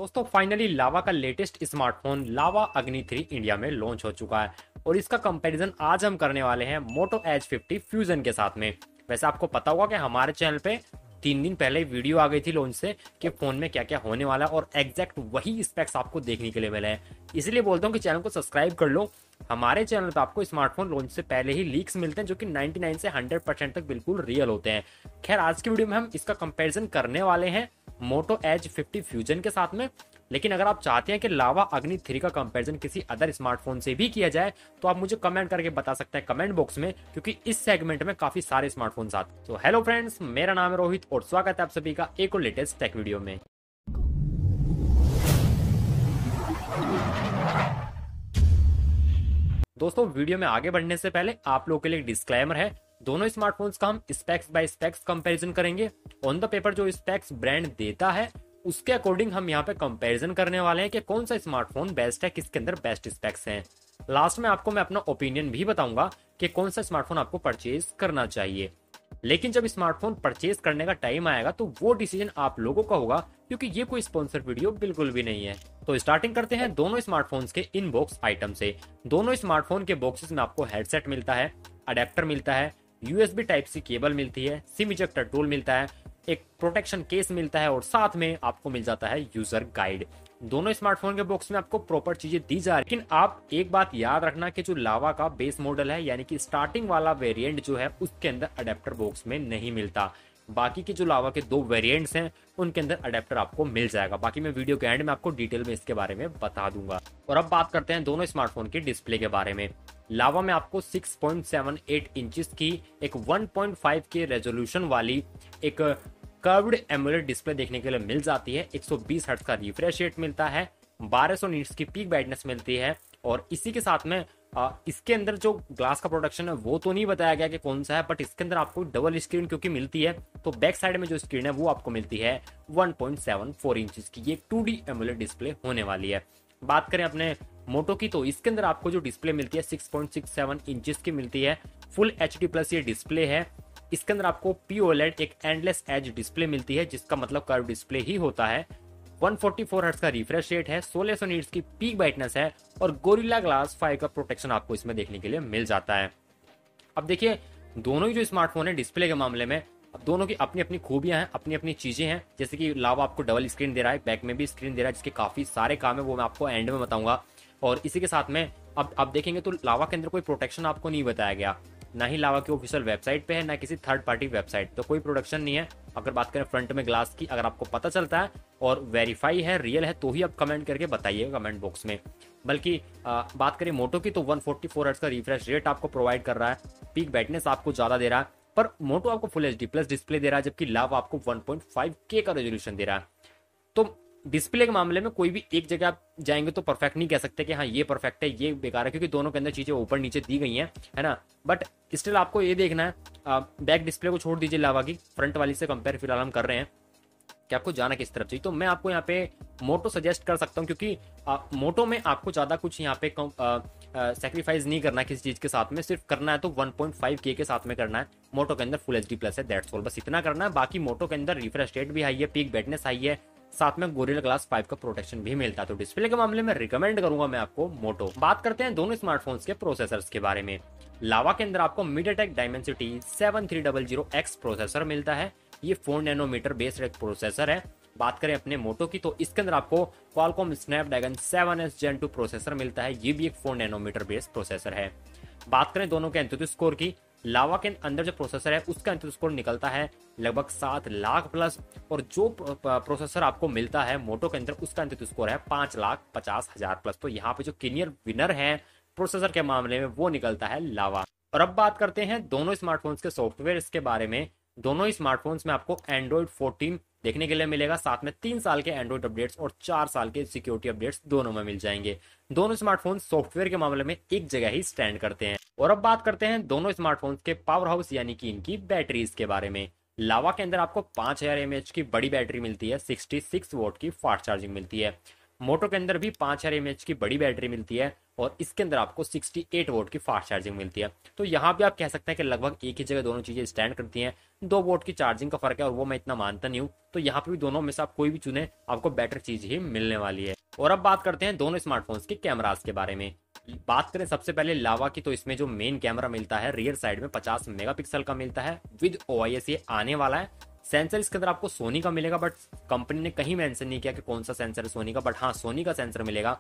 दोस्तों फाइनली लावा का latest smartphone लावा अग्नि 3 इंडिया में लॉन्च हो चुका है और इसका कंपैरिजन आज हम करने वाले हैं मोटो एज 50 फ्यूजन के साथ में। वैसे आपको पता होगा कि हमारे चैनल पे 3 दिन पहले वीडियो आ गई थी लॉन्च से कि फोन में क्या क्या होने वाला है और एग्जैक्ट वही स्पेक्स आपको देखने के लिए मिले हैं। इसलिए बोलता हूँ कि चैनल को सब्सक्राइब कर लो। हमारे चैनल पे आपको स्मार्टफोन लॉन्च से पहले ही लीक्स मिलते हैं जो कि 99 से 100% तक बिल्कुल रियल होते हैं। खैर आज की वीडियो में हम इसका कंपैरिजन करने वाले हैं मोटो एज 50 फ्यूजन के साथ में। लेकिन अगर आप चाहते हैं कि लावा अग्नि 3 का कंपैरिजन किसी अदर स्मार्टफोन से भी किया जाए तो आप मुझे कमेंट करके बता सकते हैं कमेंट बॉक्स में, क्योंकि इस सेगमेंट में काफी सारे स्मार्टफोन आते हैं। तो हेलो फ्रेंड्स, मेरा नाम है रोहित और स्वागत है आप सभी का एक और लेटेस्ट टेक वीडियो में। दोस्तों वीडियो में आगे बढ़ने से पहले आप लोगों के लिए एक डिस्क्लेमर है। दोनों स्मार्टफोन्स का हम स्पेक्स बाय स्पेक्स कंपैरिजन करेंगे। ऑन द पेपर जो स्पेक्स ब्रांड देता है उसके अकॉर्डिंग हम यहाँ पे कंपैरिजन करने वाले हैं कि कौन सा स्मार्टफोन बेस्ट है, किसके अंदर बेस्ट स्पेक्स हैं। लास्ट में आपको मैं अपना ओपिनियन भी बताऊंगा कि कौन सा स्मार्टफोन आपको परचेज करना चाहिए। लेकिन जब स्मार्टफोन परचेज करने का टाइम आएगा तो वो डिसीजन आप लोगों का होगा, क्योंकि ये कोई स्पॉन्सर वीडियो बिल्कुल भी नहीं है। तो स्टार्टिंग करते हैं दोनों स्मार्टफोन्स के इनबॉक्स आइटम से। दोनों स्मार्टफोन के बॉक्सेस में आपको हेडसेट मिलता है, अडेप्टर मिलता है, यूएसबी टाइप सी केबल मिलती है, सिम इजेक्टर टूल मिलता है, एक प्रोटेक्शन केस मिलता है और साथ में आपको मिल जाता है यूजर गाइड। दोनों स्मार्टफोन के बॉक्स में आपको प्रॉपर चीजें दी जा रही है। लेकिन आप एक बात याद रखना कि जो लावा का बेस मॉडल है यानी कि स्टार्टिंग वाला वेरिएंट जो है उसके अंदर अडेप्टर बॉक्स में नहीं मिलता। बाकी की जो लावा के 2 वेरिएंट्स हैं उनके अंदर अडेप्टर आपको मिल जाएगा। बाकी मैं वीडियो के एंड में आपको डिटेल में इसके बारे में बता दूंगा। और अब बात करते हैं दोनों स्मार्टफोन के डिस्प्ले के बारे में। लावा में आपको 6.78 इंचेस की एक 1.5 के रेजोल्यूशन वाली एक कर्व्ड एमोलेड डिस्प्ले देखने के लिए मिल जाती है। 120 हर्ट्ज का रिफ्रेश रेट मिलता है, 1200 नीट्स की पीक ब्राइटनेस मिलती है और इसी के साथ में इसके अंदर जो ग्लास का प्रोडक्शन है वो तो नहीं बताया गया कि कौन सा है, बट इसके अंदर आपको डबल स्क्रीन क्योंकि मिलती है तो बैक साइड में जो स्क्रीन है वो आपको मिलती है 1.74 इंचेस की। ये 2D एमोलेड डिस्प्ले होने वाली है। बात करें अपने मोटो की तो इसके अंदर आपको जो डिस्प्ले मिलती है 6.67 इंचेस की मिलती है। फुल HD प्लस ये डिस्प्ले है। इसके अंदर आपको POLED एक एंडलेस एज डिस्प्ले मिलती है जिसका मतलब कर्व डिस्प्ले ही होता है। 144 हर्ट्ज का रिफ्रेश रेट है, 1600 नीट्स की पीक ब्राइटनेस है और गोरिल्ला ग्लास 5 का प्रोटेक्शन आपको इसमें देखने के लिए मिल जाता है। अब देखिए दोनों ही जो स्मार्टफोन है डिस्प्ले के मामले में अब दोनों की अपनी अपनी खूबियां हैं, अपनी अपनी चीजें हैं। जैसे कि लावा आपको डबल स्क्रीन दे रहा है, बैक में भी स्क्रीन दे रहा है जिसके काफी सारे काम है वो मैं आपको एंड में बताऊंगा। और इसी के साथ में अब आप देखेंगे तो लावा के अंदर कोई प्रोटेक्शन आपको नहीं बताया गया, ना ही लावा की ऑफिशियल वेबसाइट पे है ना किसी थर्ड पार्टी वेबसाइट, तो कोई प्रोडक्शन नहीं है। अगर बात करें फ्रंट में ग्लास की, अगर आपको पता चलता है और वेरीफाई है, रियल है तो ही आप कमेंट करके बताइएगा कमेंट बॉक्स में। बल्कि बात करें मोटो की तो 144 हर्ट्ज का रिफ्रेश रेट आपको प्रोवाइड कर रहा है, पीक ब्राइटनेस आपको ज्यादा दे रहा है, पर मोटो आपको फुल HD प्लस डिस्प्ले दे रहा है जबकि लावा आपको 1.5K का रेजोल्यूशन दे रहा है। तो डिस्प्ले के मामले में कोई भी एक जगह आप जाएंगे तो परफेक्ट नहीं कह सकते कि हाँ ये परफेक्ट है ये बेकार है, क्योंकि दोनों के अंदर चीजें ऊपर नीचे दी गई हैं, है ना। बट स्टिल आपको ये देखना है, बैक डिस्प्ले को छोड़ दीजिए लावा की, फ्रंट वाली से कंपेयर फिलहाल हम कर रहे हैं कि आपको जाना किस तरफ चाहिए। तो मैं आपको यहाँ पे मोटो सजेस्ट कर सकता हूँ, क्योंकि मोटो में आपको ज्यादा कुछ यहाँ पे सेक्रीफाइस नहीं करना है किसी चीज के साथ में, सिर्फ करना है तो 1.5K के साथ में करना है। मोटो के अंदर फुल HD प्लस है, दैट्स ऑल, बस इतना करना है। बाकी मोटो के अंदर रिफ्रेश रेट भी हाई है, पीक ब्राइटनेस हाई है, साथ में गोरिल्ला ग्लास 5 का प्रोटेक्शन भी मिलता है। तो डिस्प्ले के मामले में रिकमेंड करूंगा मैं आपको मोटो। बात करते हैं दोनों स्मार्टफोन्स के प्रोसेसर्स के बारे में। लावा के अंदर आपको MediaTek Dimensity 7300X प्रोसेसर मिलता है। ये 4 नैनोमीटर बेस्ड एक प्रोसेसर है। बात करें अपने मोटो की तो इसके अंदर आपको Qualcomm Snapdragon 7S Gen 2 processor मिलता है। ये भी एक 4 नैनोमीटर बेस्ड प्रोसेसर है। बात करें दोनों के एंतुतु स्कोर की, लावा के अंदर जो प्रोसेसर है उसका एंतुतु स्कोर निकलता है लगभग 7 लाख प्लस, और जो प्रोसेसर आपको मिलता है मोटो के अंदर उसका एंतुतु स्कोर है 5,50,000 प्लस। तो यहाँ पे जो क्लियर विनर है प्रोसेसर के मामले में वो निकलता है लावा। और अब बात करते हैं दोनों स्मार्टफोन्स के सॉफ्टवेयर के बारे में। दोनों ही स्मार्टफोन्स में आपको Android 14 देखने के लिए मिलेगा, साथ में 3 साल के एंड्रॉइड अपडेट्स और 4 साल के सिक्योरिटी अपडेट्स दोनों में मिल जाएंगे। दोनों स्मार्टफोन सॉफ्टवेयर के मामले में एक जगह ही स्टैंड करते हैं। और अब बात करते हैं दोनों स्मार्टफोन्स के पावर हाउस यानी कि इनकी बैटरीज के बारे में। लावा के अंदर आपको 5000 mAh की बड़ी बैटरी मिलती है, 66 वोट की फास्ट चार्जिंग मिलती है। मोटो के अंदर भी 5000 mAh की बड़ी बैटरी मिलती है और इसके अंदर आपको 68 वोट की फास्ट चार्जिंग मिलती है। तो यहाँ पे आप कह सकते हैं कि लगभग एक ही जगह दोनों चीजें स्टैंड करती हैं। 2 वोट की चार्जिंग का फर्क है और वो मैं इतना मानता नहीं हूँ। तो यहाँ पे भी दोनों में से आप कोई भी चुने, आपको बेटर चीज ही मिलने वाली है। और अब बात करते हैं दोनों स्मार्टफोन्स के कैमरास के बारे में। बात करें सबसे पहले लावा की, तो इसमें जो मेन कैमरा मिलता है रियर साइड में 50 मेगापिक्सल का मिलता है विद OIS ये आने वाला है। सेंसर इसके अंदर आपको सोनी का मिलेगा, बट कंपनी ने कहीं मेंशन नहीं किया कि कौन सा सेंसर है सोनी का, बट हाँ सोनी का सेंसर मिलेगा।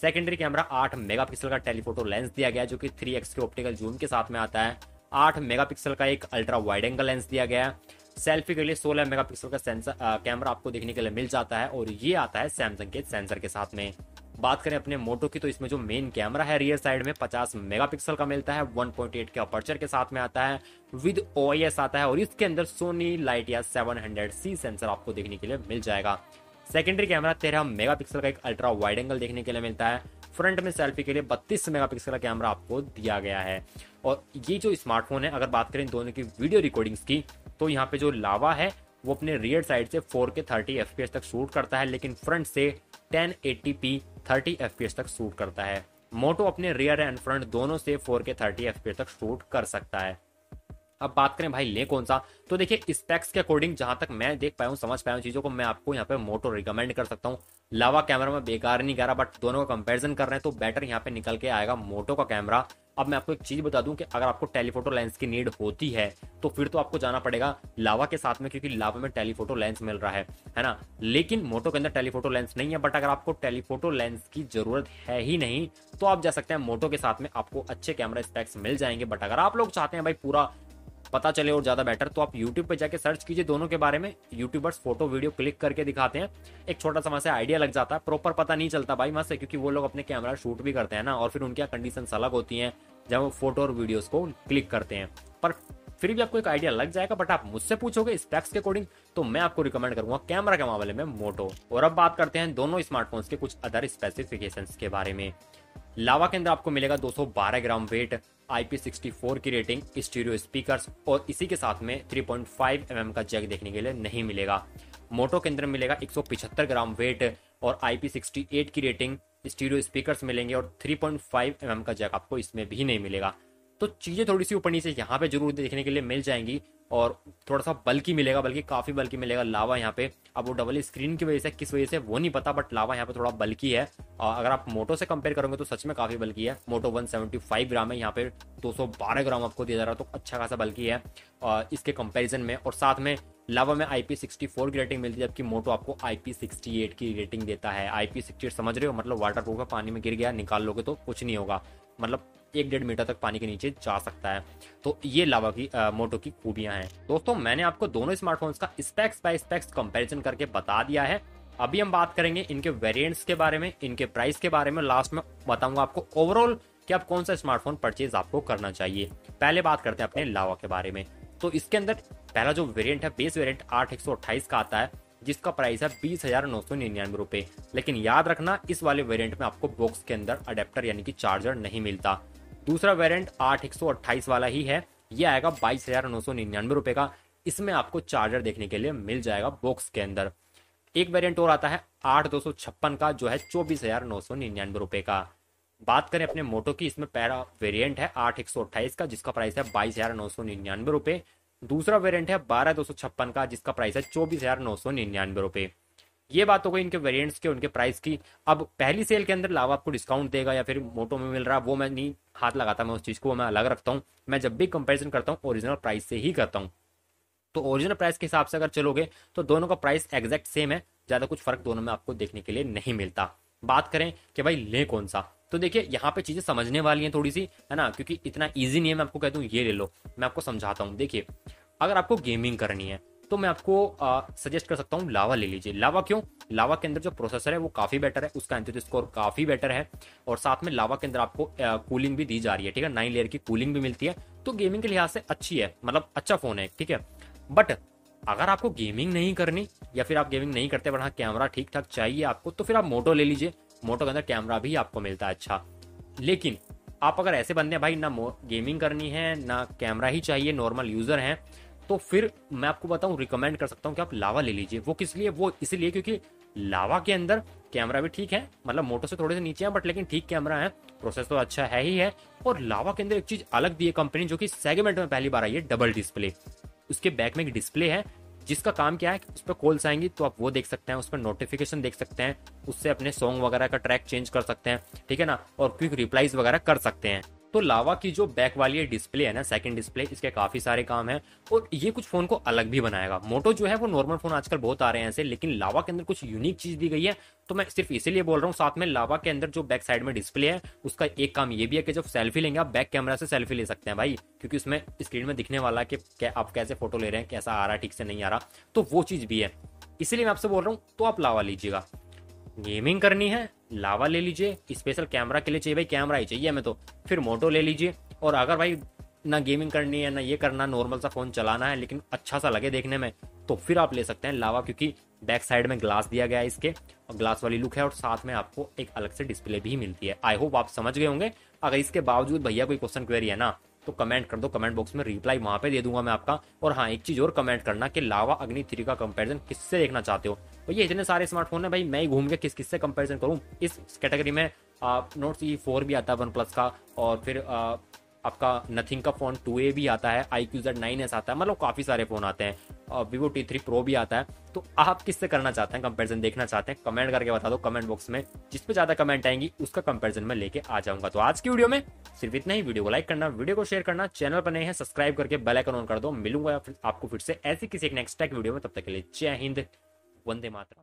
सेकेंडरी कैमरा 8 मेगापिक्सल का टेलीफोटो लेंस दिया गया है जो कि 3x के ऑप्टिकल जूम के साथ में आता है। 8 मेगापिक्सल का एक अल्ट्रा वाइड एंगल लेंस दिया गया है। सेल्फी के लिए 16 मेगापिक्सल का सेंसर कैमरा आपको देखने के लिए मिल जाता है और ये आता है सैमसंग के सेंसर के साथ में। बात करें अपने मोटो की, तो इसमें जो मेन कैमरा है रियर साइड में 50 मेगापिक्सल का मिलता है, 1.8 के अपर्चर के साथ में आता है, विद OIS आता है और इसके अंदर सोनी लाइटिया 700C सेंसर आपको देखने के लिए मिल जाएगा। सेकेंडरी कैमरा 13 मेगापिक्सल का एक अल्ट्रा वाइड एंगल देखने के लिए मिलता है। फ्रंट में सेल्फी के लिए 32 मेगापिक्सल का कैमरा आपको दिया गया है। और ये जो स्मार्टफोन है, अगर बात करें दोनों की वीडियो रिकॉर्डिंग्स की, तो यहाँ पे जो लावा है वो अपने रियर साइड से 4K 30 FPS तक शूट करता है, लेकिन फ्रंट से 1080p 30 FPS तक शूट करता है। मोटो अपने रियर एंड फ्रंट दोनों से 4K 30 FPS तक शूट कर सकता है। अब बात करें भाई ले कौन सा, तो देखिए स्पेक्स के अकॉर्डिंग जहां तक मैं देख पाया हूं, समझ पाया हूं चीजों को, मैं आपको यहाँ पे मोटो रिकमेंड कर सकता हूँ। लावा कैमरा में बेकार नहीं कह रहा, बट दोनों का कंपैरिजन कर रहे हैं तो बेटर यहाँ पे निकल के आएगा मोटो का कैमरा। अब मैं आपको एक चीज बता दूं कि अगर आपको टेलीफोटो लेंस की नीड होती है तो फिर तो आपको जाना पड़ेगा लावा के साथ में, क्योंकि लावा में टेलीफोटो लेंस मिल रहा है ना। लेकिन मोटो के अंदर टेलीफोटो लेंस नहीं है, बट अगर आपको टेलीफोटो लेंस की जरूरत है ही नहीं तो आप जा सकते हैं मोटो के साथ में, आपको अच्छे कैमरा स्पेक्स मिल जाएंगे। बट अगर आप लोग चाहते हैं भाई पूरा पता चले और ज्यादा बेटर, तो आप YouTube पे जाके सर्च कीजिए दोनों के बारे में। यूट्यूबर्स फोटो वीडियो क्लिक करके दिखाते हैं, एक छोटा सा वहां से आइडिया लग जाता है, प्रॉपर पता नहीं चलता भाई वहां से, क्योंकि वो लोग अपने कैमरा शूट भी करते हैं ना, और फिर उनकी कंडीशन अलग होती हैं जब वो फोटो और वीडियोस को क्लिक करते हैं। पर फिर भी आपको एक आइडिया लग जाएगा। बट आप मुझसे पूछोगे स्पेक्स के अकॉर्डिंग तो मैं आपको रिकमेंड करूंगा कैमरा के मामले में मोटो। और अब बात करते हैं दोनों स्मार्टफोन्स के कुछ अदर स्पेसिफिकेशंस के बारे में। लावा के अंदर आपको मिलेगा 212 ग्राम वेट, IP64 की रेटिंग, स्टीरियो स्पीकर्स और इसी के साथ में 3.5 mm का जैक देखने के लिए नहीं मिलेगा। मोटो के अंदर मिलेगा 175 ग्राम वेट और IP68 की रेटिंग, स्टीरियो स्पीकर्स मिलेंगे और 3.5 mm का जैक आपको इसमें भी नहीं मिलेगा। तो चीजें थोड़ी सी ऊपर नीचे यहाँ पे जरूर देखने के लिए मिल जाएंगी और थोड़ा सा बल्कि मिलेगा, बल्कि काफी बल्कि मिलेगा लावा यहाँ पे। अब वो डबल स्क्रीन की वजह से किस वजह से वो नहीं पता, बट लावा यहाँ पे थोड़ा बल्कि है। अगर आप मोटो से कंपेयर करोगे तो सच में काफी बल्कि है। मोटो 175 ग्राम है, यहाँ पे 212 ग्राम आपको दिया जा रहा है, तो अच्छा खासा बल्कि है इसके कंपेरिजन में। और साथ में लावा में IP64 की रेटिंग मिलती है, जबकि मोटो आपको IP68 की रेटिंग देता है। IP68 समझ रहे हो, मतलब वाटर प्रूफ है, पानी में गिर गया निकाल लोगे तो कुछ नहीं होगा, मतलब 1-1.5 मीटर तक पानी के नीचे जा सकता है। तो ये लावा की मोटो की खूबियां हैं। दोस्तों मैंने आपको दोनों स्मार्टफोन्स का स्पेक्स बाय स्पेक्स कंपैरिजन करके बता दिया है। अभी हम बात करेंगे इनके वेरिएंट्स के बारे में, इनके प्राइस के बारे में। लास्ट में बताऊंगा आपको ओवरऑल कि आप कौन सा स्मार्टफोन परचेज आपको करना चाहिए। पहले बात करते हैं अपने लावा के बारे में। तो इसके अंदर पहला जो वेरिएंट है, बेस वेरिएंट 8128 का आता है, जिसका प्राइस है 20,999 रुपए। लेकिन याद रखना इस वाले वेरिएंट में आपको बॉक्स के अंदर अडेप्टर यानी कि चार्जर नहीं मिलता। दूसरा वेरिएंट 8128 वाला ही है, ये आएगा 22,999 रुपए का। इसमें आपको चार्जर देखने के लिए मिल जाएगा बॉक्स के अंदर। एक वेरिएंट और आता है 8256 का, जो है 24,999 रुपए का। बात करें अपने मोटो की, इसमें पहला वेरिएंट है 8128 का, जिसका प्राइस है 22,999 रुपए। दूसरा वेरिएंट है 12256 का, जिसका प्राइस है 24,999 रुपए। ये बात हो गई इनके वेरिएंट्स के, उनके प्राइस की। अब पहली सेल के अंदर लावा आपको डिस्काउंट देगा या फिर मोटो में मिल रहा है, वो मैं नहीं हाथ लगाता, मैं उस चीज को मैं अलग रखता हूँ। मैं जब भी कंपैरिजन करता हूँ ओरिजिनल प्राइस से ही करता हूँ। तो ओरिजिनल प्राइस के हिसाब से अगर चलोगे तो दोनों का प्राइस एग्जैक्ट सेम है, ज्यादा कुछ फर्क दोनों में आपको देखने के लिए नहीं मिलता। बात करें कि भाई ले कौन सा, तो देखिए यहाँ पे चीजें समझने वाली हैं थोड़ी सी, है ना, क्योंकि इतना ईजी नहीं है मैं आपको कह दूं ये ले लो। मैं आपको समझाता हूँ। देखिए अगर आपको गेमिंग करनी है तो मैं आपको सजेस्ट कर सकता हूँ लावा ले लीजिए। लावा क्यों? लावा के अंदर जो प्रोसेसर है वो काफी बेटर है, उसका एंथुसी स्कोर काफी बेटर है, और साथ में लावा के अंदर आपको कूलिंग भी दी जा रही है, ठीक है, 9 लेयर की कूलिंग भी मिलती है। तो गेमिंग के लिहाज से अच्छी है, मतलब अच्छा फोन है, ठीक है। बट अगर आपको गेमिंग नहीं करनी या फिर आप गेमिंग नहीं करते, हाँ कैमरा ठीक ठाक चाहिए आपको, तो फिर आप मोटो ले लीजिए। मोटो के अंदर कैमरा भी आपको मिलता है अच्छा। लेकिन आप अगर ऐसे बंदे हैं भाई ना गेमिंग करनी है ना कैमरा ही चाहिए, नॉर्मल यूजर हैं, तो फिर मैं आपको बताऊं रिकमेंड कर सकता हूं कि आप लावा ले लीजिए। वो किस लिए? वो इसलिए क्योंकि लावा के अंदर कैमरा भी ठीक है, मतलब मोटो से थोड़े से नीचे है बट लेकिन ठीक कैमरा है, प्रोसेसर तो अच्छा है ही है। और लावा के अंदर एक चीज अलग दी है कंपनी, जो कि सेगमेंट में पहली बार आई है, डबल डिस्प्ले। उसके बैक में एक डिस्प्ले है जिसका काम क्या है कि उस पर कॉल्स आएंगी तो आप वो देख सकते हैं, उस पर नोटिफिकेशन देख सकते हैं, उससे अपने सॉन्ग वगैरह का ट्रैक चेंज कर सकते हैं, ठीक है ना, और क्विक रिप्लाईज वगैरह कर सकते हैं। तो लावा की जो बैक वाली ये डिस्प्ले है ना, सेकंड डिस्प्ले, इसके काफी सारे काम है और ये कुछ फोन को अलग भी बनाएगा। मोटो जो है वो नॉर्मल फोन आजकल बहुत आ रहे हैं ऐसे, लेकिन लावा के अंदर कुछ यूनिक चीज दी गई है, तो मैं सिर्फ इसीलिए बोल रहा हूँ। साथ में लावा के अंदर जो बैक साइड में डिस्प्ले है उसका एक काम ये भी है कि जब सेल्फी लेंगे आप बैक कैमरा से सेल्फी ले सकते हैं भाई, क्योंकि उसमें स्क्रीन में दिखने वाला कि आप कैसे फोटो ले रहे हैं, कैसा आ रहा है, ठीक से नहीं आ रहा, तो वो चीज भी है। इसीलिए मैं आपसे बोल रहा हूँ तो आप लावा लीजिएगा। गेमिंग करनी है लावा ले लीजिए, स्पेशल कैमरा के लिए चाहिए भाई, कैमरा ही चाहिए हमें तो फिर मोटो ले लीजिए। और अगर भाई ना गेमिंग करनी है ना ये करना, नॉर्मल सा फोन चलाना है लेकिन अच्छा सा लगे देखने में, तो फिर आप ले सकते हैं लावा, क्योंकि बैक साइड में ग्लास दिया गया है इसके, और ग्लास वाली लुक है और साथ में आपको एक अलग से डिस्प्ले भी मिलती है। आई होप आप समझ गए होंगे। अगर इसके बावजूद भैया कोई क्वेश्चन क्वेरी है ना तो कमेंट कर दो, कमेंट बॉक्स में रिप्लाई वहां पे दे दूंगा मैं आपका। और हाँ, एक चीज और कमेंट करना कि लावा अग्नि 3 का कंपैरिजन किससे देखना चाहते हो। तो ये इतने सारे स्मार्टफोन है भाई, मैं ही घूम के किस किस से कंपैरिजन करूं। इस कैटेगरी में नोट C4 भी आता है वन प्लस का, और फिर आपका नथिंग का फोन 2A भी आता है, iQZ9S आता है, मतलब काफी सारे फोन आते हैं, Vivo T3 Pro भी आता है। तो आप किससे करना चाहते हैं कंपैरिजन, देखना चाहते हैं, कमेंट करके बता दो कमेंट बॉक्स में। जिस पे ज्यादा कमेंट आएंगी उसका कंपैरिजन में लेके आ जाऊंगा। तो आज की वीडियो में सिर्फ इतना ही। वीडियो को लाइक करना, वीडियो को शेयर करना, चैनल पर नए हैं सब्सक्राइब करके बेल आइकन ऑन कर दो। मिलूंगा आपको फिर से ऐसी किसी एक नेक्स्ट टेक वीडियो में, तब तक के लिए जय हिंद, वंदे मातरम।